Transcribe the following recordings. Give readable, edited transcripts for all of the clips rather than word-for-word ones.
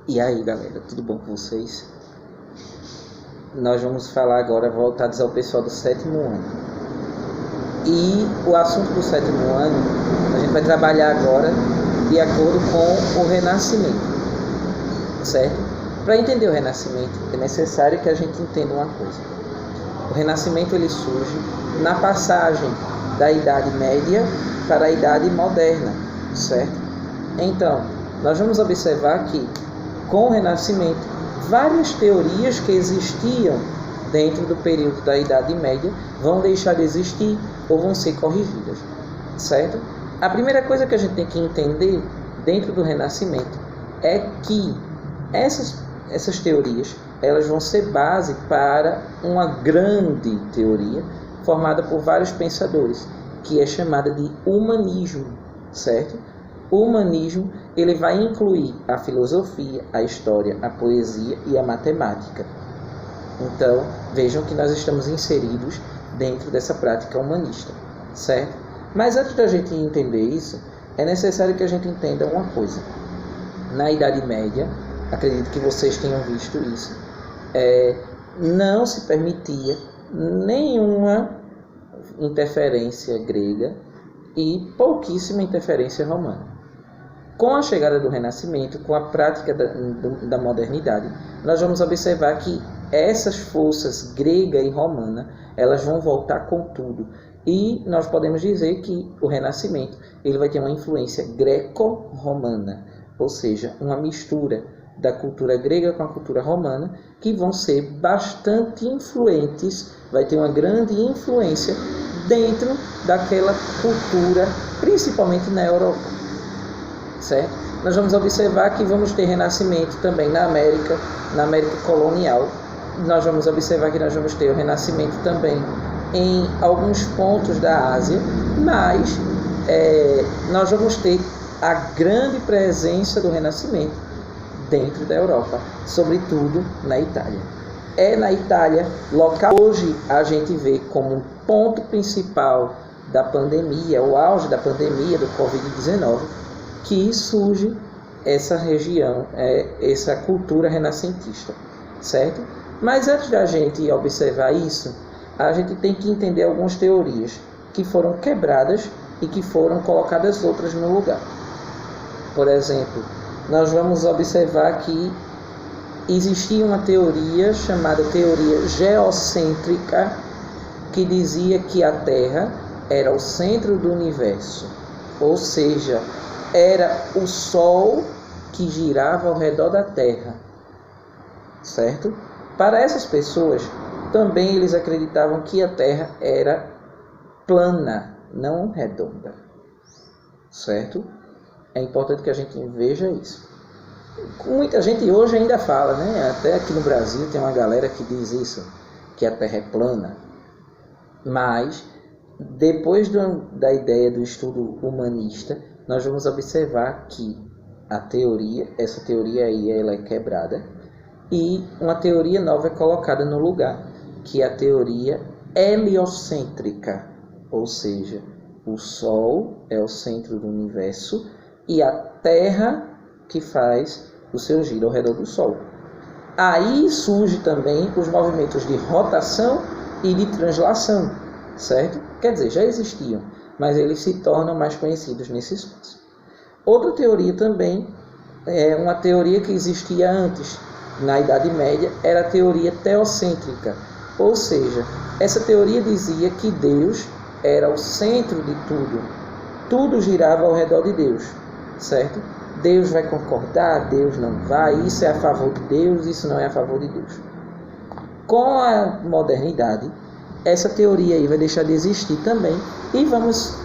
E aí, galera, tudo bom com vocês? Nós vamos falar agora voltados ao pessoal do 7º ano. E o assunto do 7º ano, a gente vai trabalhar agora de acordo com o Renascimento, certo? Para entender o Renascimento, é necessário que a gente entenda uma coisa. O Renascimento ele surge na passagem da Idade Média para a Idade Moderna, certo? Então, nós vamos observar que com o Renascimento, várias teorias que existiam dentro do período da Idade Média vão deixar de existir ou vão ser corrigidas, certo? A primeira coisa que a gente tem que entender dentro do Renascimento é que essas teorias elas vão ser base para uma grande teoria formada por vários pensadores, que é chamada de humanismo, certo? O humanismo ele vai incluir a filosofia, a história, a poesia e a matemática. Então, vejam que nós estamos inseridos dentro dessa prática humanista, certo? Mas antes da gente entender isso, é necessário que a gente entenda uma coisa. Na Idade Média, acredito que vocês tenham visto isso, não se permitia nenhuma interferência grega e pouquíssima interferência romana. Com a chegada do Renascimento, com a prática da modernidade, nós vamos observar que essas forças grega e romana, elas vão voltar com tudo. E nós podemos dizer que o Renascimento ele vai ter uma influência greco-romana, ou seja, uma mistura da cultura grega com a cultura romana, que vão ser bastante influentes, vai ter uma grande influência dentro daquela cultura, principalmente na Europa. Certo? Nós vamos observar que vamos ter renascimento também na América colonial. Nós vamos observar que nós vamos ter o renascimento também em alguns pontos da Ásia, mas nós vamos ter a grande presença do renascimento dentro da Europa, sobretudo na Itália. É na Itália, local hoje a gente vê como um ponto principal da pandemia, o auge da pandemia do Covid-19, que surge essa região, essa cultura renascentista, certo? Mas antes da gente observar isso, a gente tem que entender algumas teorias que foram quebradas e que foram colocadas outras no lugar. Por exemplo, nós vamos observar que existia uma teoria chamada teoria geocêntrica, que dizia que a Terra era o centro do universo, ou seja, era o Sol que girava ao redor da Terra, certo? Para essas pessoas, também eles acreditavam que a Terra era plana, não redonda, certo? É importante que a gente veja isso. Muita gente hoje ainda fala, né? Até aqui no Brasil tem uma galera que diz isso, que a Terra é plana. Mas, depois da ideia do estudo humanista, nós vamos observar que essa teoria aí ela é quebrada e uma teoria nova é colocada no lugar, que é a teoria heliocêntrica, ou seja, o Sol é o centro do universo e a Terra que faz o seu giro ao redor do Sol. Aí surge também os movimentos de rotação e de translação, certo? Quer dizer, já existiam, mas eles se tornam mais conhecidos nesse espaço. Outra teoria também, é uma teoria que existia antes, na Idade Média, era a teoria teocêntrica, ou seja, essa teoria dizia que Deus era o centro de tudo girava ao redor de Deus, certo? Deus vai concordar, Deus não vai, isso é a favor de Deus, isso não é a favor de Deus. Com a modernidade, essa teoria aí vai deixar de existir também e vamos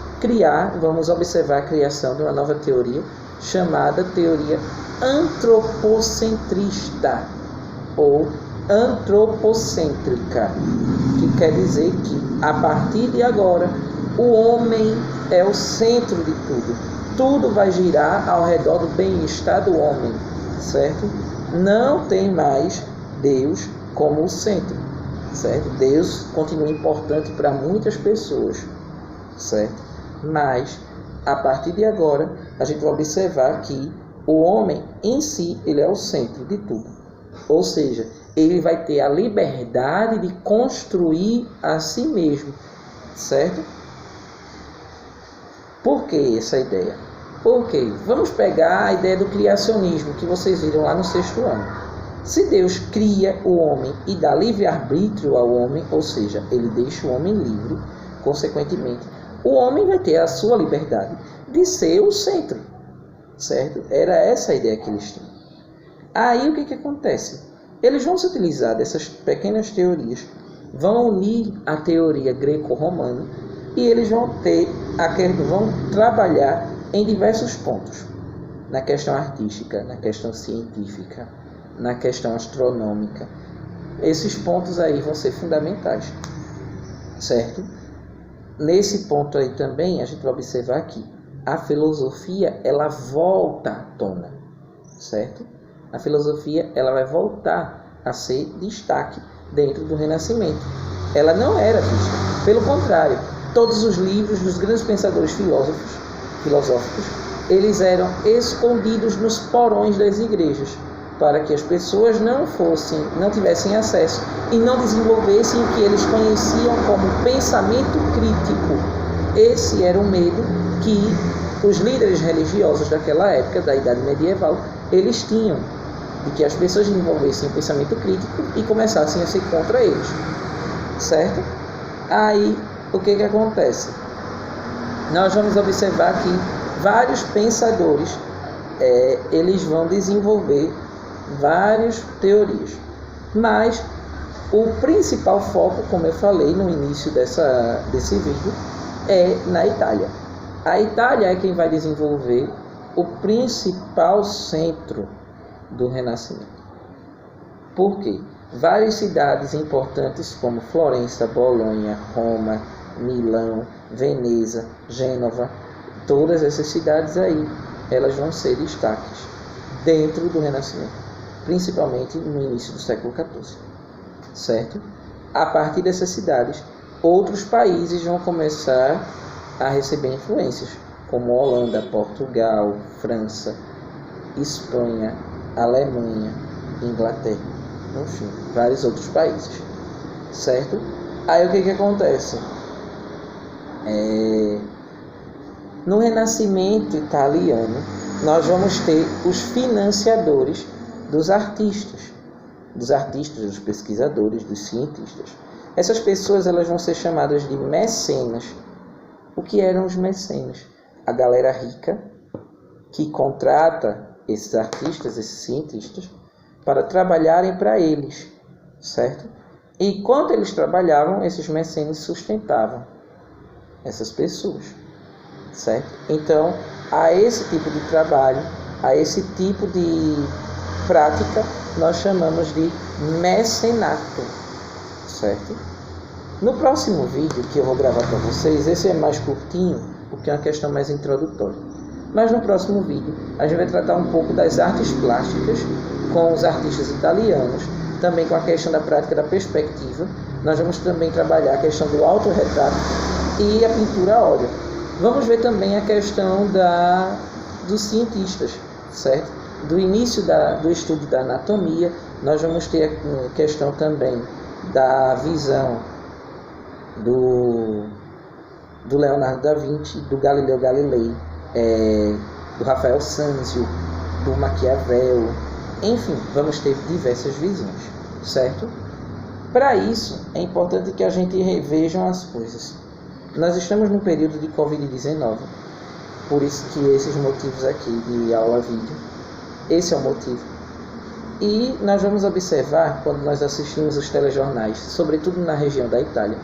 observar a criação de uma nova teoria chamada teoria antropocentrista ou antropocêntrica, que quer dizer que a partir de agora o homem é o centro de tudo vai girar ao redor do bem-estar do homem, certo? Não tem mais Deus como o centro, certo? Deus continua importante para muitas pessoas, certo? Mas, a partir de agora, a gente vai observar que O homem em si, ele é o centro de tudo. Ou seja, ele vai ter a liberdade de construir a si mesmo, certo? Por que essa ideia? Porque vamos pegar a ideia do criacionismo que vocês viram lá no 6º ano. Se Deus cria o homem e dá livre-arbítrio ao homem, ou seja, ele deixa o homem livre, consequentemente, o homem vai ter a sua liberdade de ser o centro, certo? Era essa a ideia que eles tinham. Aí o que acontece? Eles vão se utilizar dessas pequenas teorias, vão unir a teoria greco-romana e eles vão trabalhar em diversos pontos. Na questão artística, na questão científica, na questão astronômica. Esses pontos aí vão ser fundamentais, certo? Nesse ponto aí também, a gente vai observar que a filosofia, ela volta à tona, certo? A filosofia, ela vai voltar a ser destaque dentro do Renascimento. Ela não era vista. Pelo contrário, todos os livros dos grandes pensadores filosóficos, eles eram escondidos nos porões das igrejas, para que as pessoas não tivessem acesso e não desenvolvessem o que eles conheciam como pensamento crítico. Esse era o medo que os líderes religiosos daquela época, da Idade Medieval, eles tinham, de que as pessoas desenvolvessem o pensamento crítico e começassem a ser contra eles, certo? Aí, o que acontece? Nós vamos observar que vários pensadores, eles vão desenvolver várias teorias, mas o principal foco, como eu falei no início desse vídeo, é na Itália. A Itália é quem vai desenvolver o principal centro do Renascimento. Por quê? Várias cidades importantes como Florença, Bolonha, Roma, Milão, Veneza, Gênova, todas essas cidades aí, elas vão ser destaques dentro do Renascimento, principalmente no início do século XIV, certo? A partir dessas cidades, outros países vão começar a receber influências, como Holanda, Portugal, França, Espanha, Alemanha, Inglaterra, enfim, vários outros países, certo? Aí o que acontece? No Renascimento italiano, nós vamos ter os financiadores dos artistas, dos pesquisadores, dos cientistas. Essas pessoas, elas vão ser chamadas de mecenas. O que eram os mecenas? A galera rica que contrata esses artistas, esses cientistas, para trabalharem para eles, certo? E enquanto eles trabalhavam, esses mecenas sustentavam essas pessoas, certo? Então, a esse tipo de trabalho, a esse tipo de prática, nós chamamos de mecenato, certo? No próximo vídeo que eu vou gravar para vocês, esse é mais curtinho, porque é uma questão mais introdutória. Mas no próximo vídeo, a gente vai tratar um pouco das artes plásticas com os artistas italianos, também com a questão da prática da perspectiva. Nós vamos também trabalhar a questão do autorretrato e a pintura a óleo. Vamos ver também a questão dos cientistas, certo? Do início do estudo da anatomia, nós vamos ter a questão também da visão do Leonardo da Vinci, do Galileu Galilei, do Rafael Sanzio, do Maquiavel, enfim, vamos ter diversas visões, certo? Para isso, é importante que a gente reveja as coisas. Nós estamos num período de Covid-19, por isso que esses motivos aqui de aula-vídeo, esse é o motivo. E nós vamos observar, quando nós assistimos os telejornais, sobretudo na região da Itália,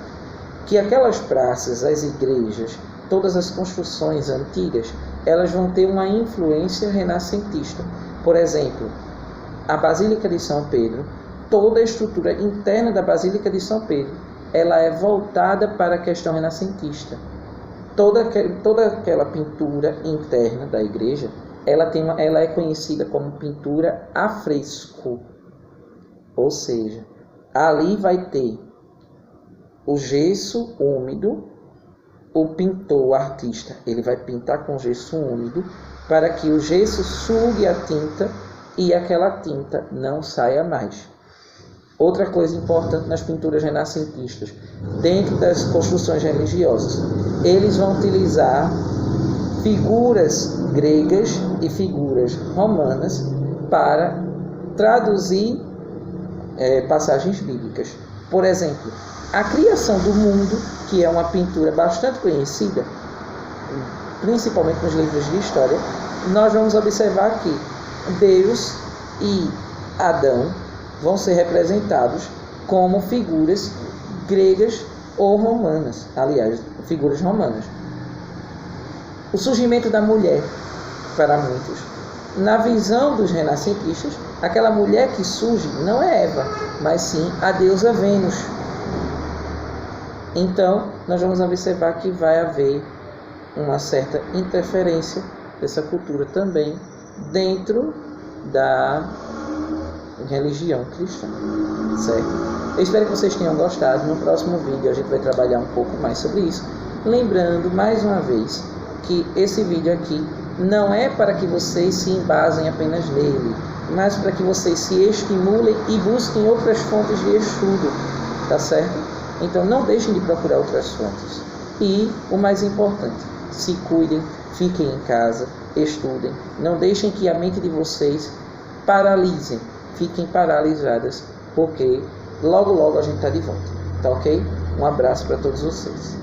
que aquelas praças, as igrejas, todas as construções antigas, elas vão ter uma influência renascentista. Por exemplo, a Basílica de São Pedro, toda a estrutura interna da Basílica de São Pedro, ela é voltada para a questão renascentista. Toda aquela pintura interna da igreja, ela é conhecida como pintura a fresco. Ou seja, ali vai ter o gesso úmido, o pintor, o artista, ele vai pintar com gesso úmido para que o gesso sugue a tinta e aquela tinta não saia mais. Outra coisa importante nas pinturas renascentistas, dentro das construções religiosas, eles vão utilizar figuras gregas e figuras romanas para traduzir passagens bíblicas. Por exemplo, a criação do mundo, que é uma pintura bastante conhecida, principalmente nos livros de história, nós vamos observar que Deus e Adão vão ser representados como figuras gregas ou romanas, aliás, figuras romanas. O surgimento da mulher, para muitos, na visão dos renascentistas, aquela mulher que surge não é Eva, mas sim a deusa Vênus. Então, nós vamos observar que vai haver uma certa interferência dessa cultura também dentro da religião cristã, certo? Eu espero que vocês tenham gostado. No próximo vídeo a gente vai trabalhar um pouco mais sobre isso. Lembrando, mais uma vez, que esse vídeo aqui não é para que vocês se embasem apenas nele, mas para que vocês se estimulem e busquem outras fontes de estudo, tá certo? Então não deixem de procurar outras fontes. E o mais importante, se cuidem, fiquem em casa, estudem. Não deixem que a mente de vocês paralisem, fiquem paralisadas, porque logo logo a gente está de volta, tá ok? Um abraço para todos vocês.